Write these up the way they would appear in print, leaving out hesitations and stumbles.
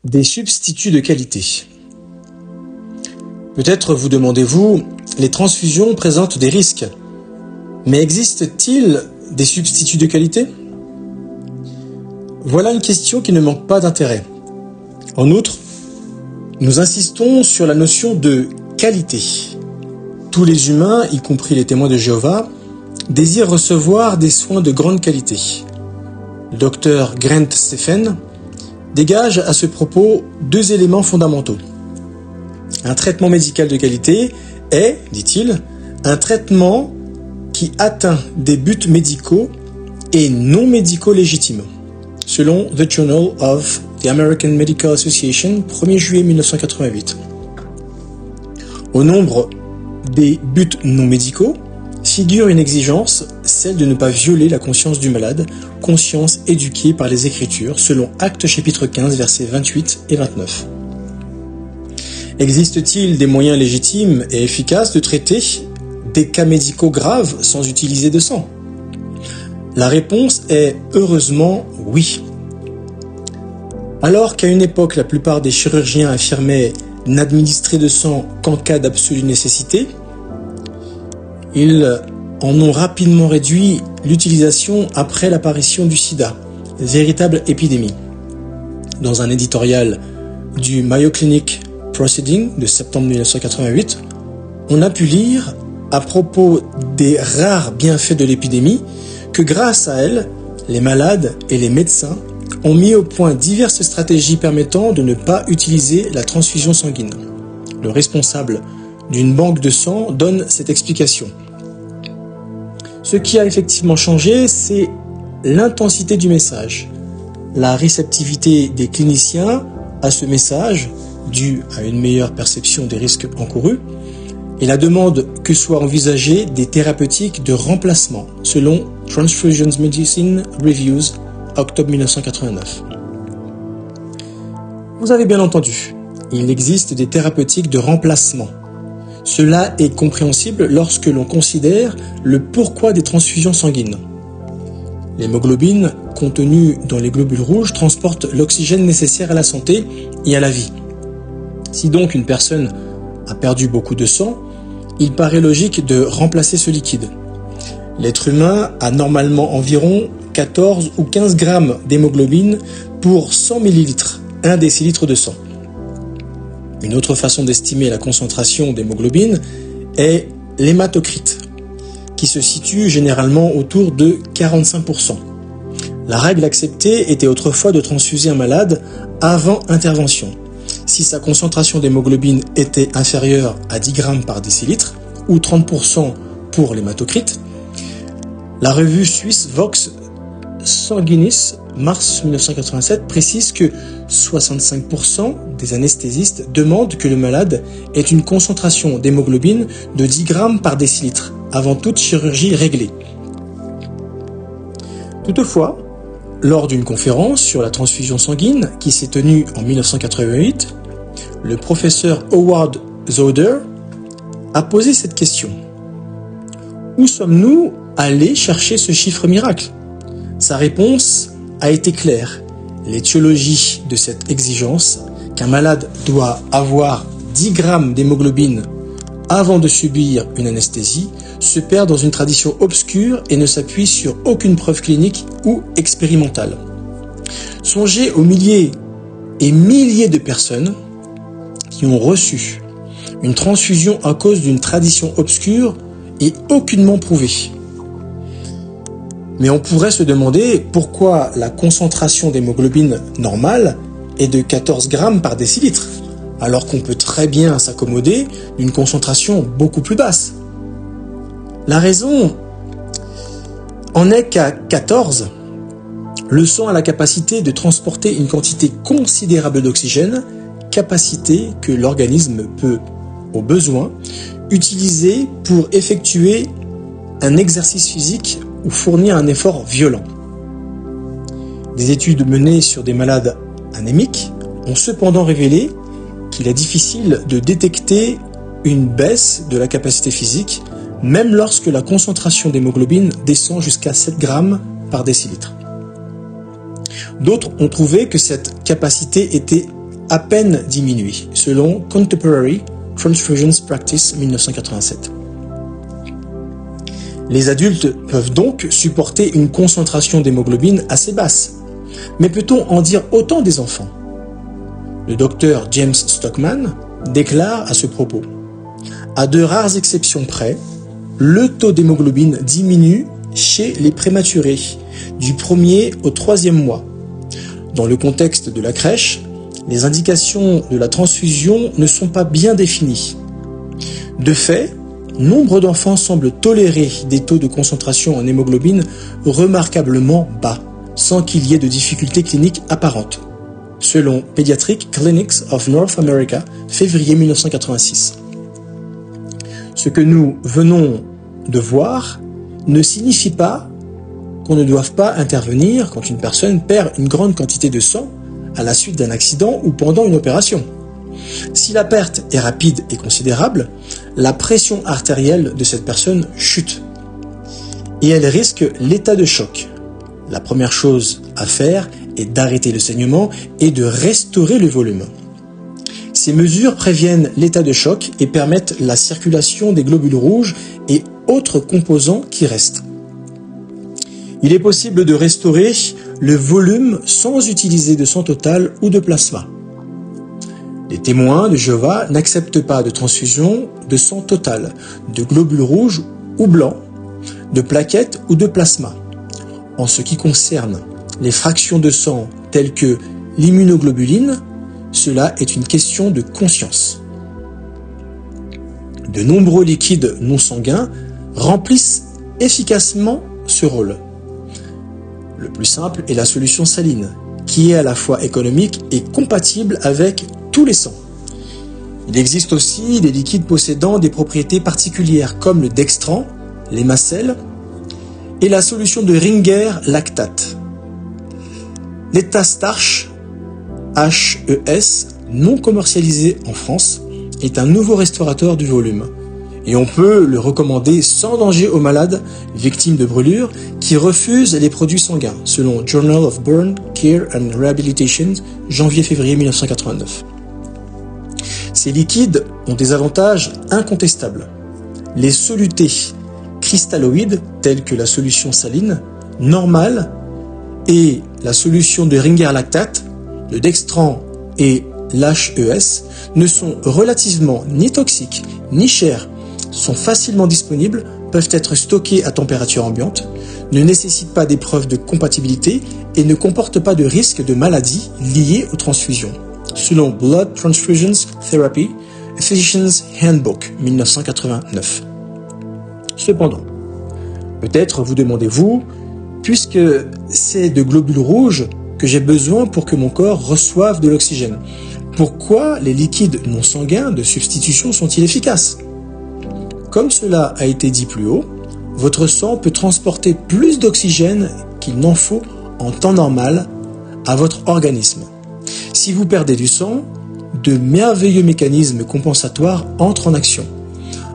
Des substituts de qualité. Peut-être vous demandez-vous, les transfusions présentent des risques. Mais existe-t-il des substituts de qualité? Voilà une question qui ne manque pas d'intérêt. En outre, nous insistons sur la notion de qualité. Tous les humains, y compris les témoins de Jéhovah, désirent recevoir des soins de grande qualité. Le docteur Grant Stephen dégage à ce propos deux éléments fondamentaux. Un traitement médical de qualité est, dit-il, un traitement qui atteint des buts médicaux et non médicaux légitimes, selon The Journal of the American Medical Association, 1er juillet 1988. Au nombre des buts non médicaux figure une exigence, celle de ne pas violer la conscience du malade, conscience éduquée par les Écritures, selon Actes chapitre 15, versets 28 et 29. Existe-t-il des moyens légitimes et efficaces de traiter des cas médicaux graves sans utiliser de sang? La réponse est heureusement oui. Alors qu'à une époque la plupart des chirurgiens affirmaient n'administrer de sang qu'en cas d'absolue nécessité, ils en ont rapidement réduit l'utilisation après l'apparition du sida, véritable épidémie. Dans un éditorial du Mayo Clinic Proceeding de septembre 1988, on a pu lire à propos des rares bienfaits de l'épidémie que grâce à elle, les malades et les médecins ont mis au point diverses stratégies permettant de ne pas utiliser la transfusion sanguine. Le responsable d'une banque de sang donne cette explication. Ce qui a effectivement changé, c'est l'intensité du message, la réceptivité des cliniciens à ce message, due à une meilleure perception des risques encourus, et la demande que soient envisagées des thérapeutiques de remplacement, selon Transfusion Medicine Reviews, octobre 1989. Vous avez bien entendu, il existe des thérapeutiques de remplacement. Cela est compréhensible lorsque l'on considère le pourquoi des transfusions sanguines. L'hémoglobine contenue dans les globules rouges transporte l'oxygène nécessaire à la santé et à la vie. Si donc une personne a perdu beaucoup de sang, il paraît logique de remplacer ce liquide. L'être humain a normalement environ 14 ou 15 grammes d'hémoglobine pour 100 millilitres, 1 décilitre de sang. Une autre façon d'estimer la concentration d'hémoglobine est l'hématocrite, qui se situe généralement autour de 45%. La règle acceptée était autrefois de transfuser un malade avant intervention. Si sa concentration d'hémoglobine était inférieure à 10 grammes par décilitre, ou 30% pour l'hématocrite, la revue suisse Vox Sanguinis, mars 1987, précise que 65% des anesthésistes demandent que le malade ait une concentration d'hémoglobine de 10 grammes par décilitre avant toute chirurgie réglée. Toutefois, lors d'une conférence sur la transfusion sanguine qui s'est tenue en 1988, le professeur Howard Zauder a posé cette question. Où sommes-nous allés chercher ce chiffre miracle? Sa réponse a été claire. L'étiologie de cette exigence, qu'un malade doit avoir 10 grammes d'hémoglobine avant de subir une anesthésie, se perd dans une tradition obscure et ne s'appuie sur aucune preuve clinique ou expérimentale. Songez aux milliers et milliers de personnes qui ont reçu une transfusion à cause d'une tradition obscure et aucunement prouvée. Mais on pourrait se demander pourquoi la concentration d'hémoglobine normale est de 14 grammes par décilitre, alors qu'on peut très bien s'accommoder d'une concentration beaucoup plus basse. La raison en est qu'à 14, le sang a la capacité de transporter une quantité considérable d'oxygène, capacité que l'organisme peut, au besoin, utiliser pour effectuer un exercice physique ou fournir un effort violent. Des études menées sur des malades anémiques ont cependant révélé qu'il est difficile de détecter une baisse de la capacité physique, même lorsque la concentration d'hémoglobine descend jusqu'à 7 grammes par décilitre. D'autres ont trouvé que cette capacité était à peine diminué, selon Contemporary Transfusions Practice 1987. Les adultes peuvent donc supporter une concentration d'hémoglobine assez basse. Mais peut-on en dire autant des enfants? Le docteur James Stockman déclare à ce propos: à de rares exceptions près, le taux d'hémoglobine diminue chez les prématurés du 1er au 3e mois. Dans le contexte de la crèche, les indications de la transfusion ne sont pas bien définies. De fait, nombre d'enfants semblent tolérer des taux de concentration en hémoglobine remarquablement bas, sans qu'il y ait de difficultés cliniques apparentes, selon Pediatric Clinics of North America, février 1986. Ce que nous venons de voir ne signifie pas qu'on ne doive pas intervenir quand une personne perd une grande quantité de sang à la suite d'un accident ou pendant une opération. Si la perte est rapide et considérable, la pression artérielle de cette personne chute et elle risque l'état de choc. La première chose à faire est d'arrêter le saignement et de restaurer le volume. Ces mesures préviennent l'état de choc et permettent la circulation des globules rouges et autres composants qui restent. Il est possible de restaurer le volume sans utiliser de sang total ou de plasma. Les témoins de Jéhovah n'acceptent pas de transfusion de sang total, de globules rouges ou blancs, de plaquettes ou de plasma. En ce qui concerne les fractions de sang telles que l'immunoglobuline, cela est une question de conscience. De nombreux liquides non sanguins remplissent efficacement ce rôle. Le plus simple est la solution saline, qui est à la fois économique et compatible avec tous les sangs. Il existe aussi des liquides possédant des propriétés particulières comme le dextran, l'hémacèle et la solution de Ringer lactate. L'étastarch HES, non commercialisé en France, est un nouveau restaurateur du volume et on peut le recommander sans danger aux malades victimes de brûlures qui refusent les produits sanguins, selon Journal of Burn Care and Rehabilitation, janvier-février 1989. Ces liquides ont des avantages incontestables. Les solutés cristalloïdes, telles que la solution saline, normale, et la solution de Ringer lactate, le dextran et l'HES, ne sont relativement ni toxiques ni chers, sont facilement disponibles, peuvent être stockés à température ambiante, ne nécessitent pas d'épreuve de compatibilité et ne comportent pas de risque de maladie liée aux transfusions, selon Blood Transfusions Therapy, Physician's Handbook, 1989. Cependant, peut-être vous demandez-vous, puisque c'est de globules rouges que j'ai besoin pour que mon corps reçoive de l'oxygène, pourquoi les liquides non sanguins de substitution sont-ils efficaces? Comme cela a été dit plus haut, votre sang peut transporter plus d'oxygène qu'il n'en faut en temps normal à votre organisme. Si vous perdez du sang, de merveilleux mécanismes compensatoires entrent en action.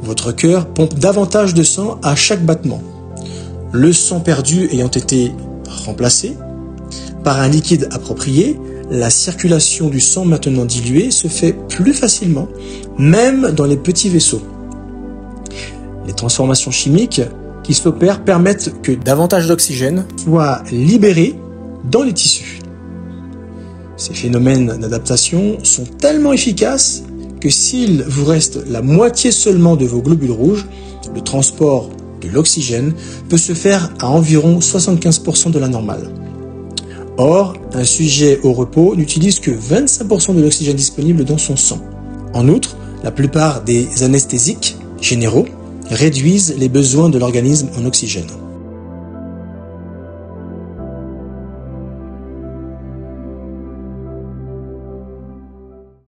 Votre cœur pompe davantage de sang à chaque battement. Le sang perdu ayant été remplacé par un liquide approprié, la circulation du sang maintenant dilué se fait plus facilement, même dans les petits vaisseaux. Les transformations chimiques qui s'opèrent permettent que davantage d'oxygène soit libéré dans les tissus. Ces phénomènes d'adaptation sont tellement efficaces que s'il vous reste la moitié seulement de vos globules rouges, le transport de l'oxygène peut se faire à environ 75% de la normale. Or, un sujet au repos n'utilise que 25% de l'oxygène disponible dans son sang. En outre, la plupart des anesthésiques généraux réduisent les besoins de l'organisme en oxygène.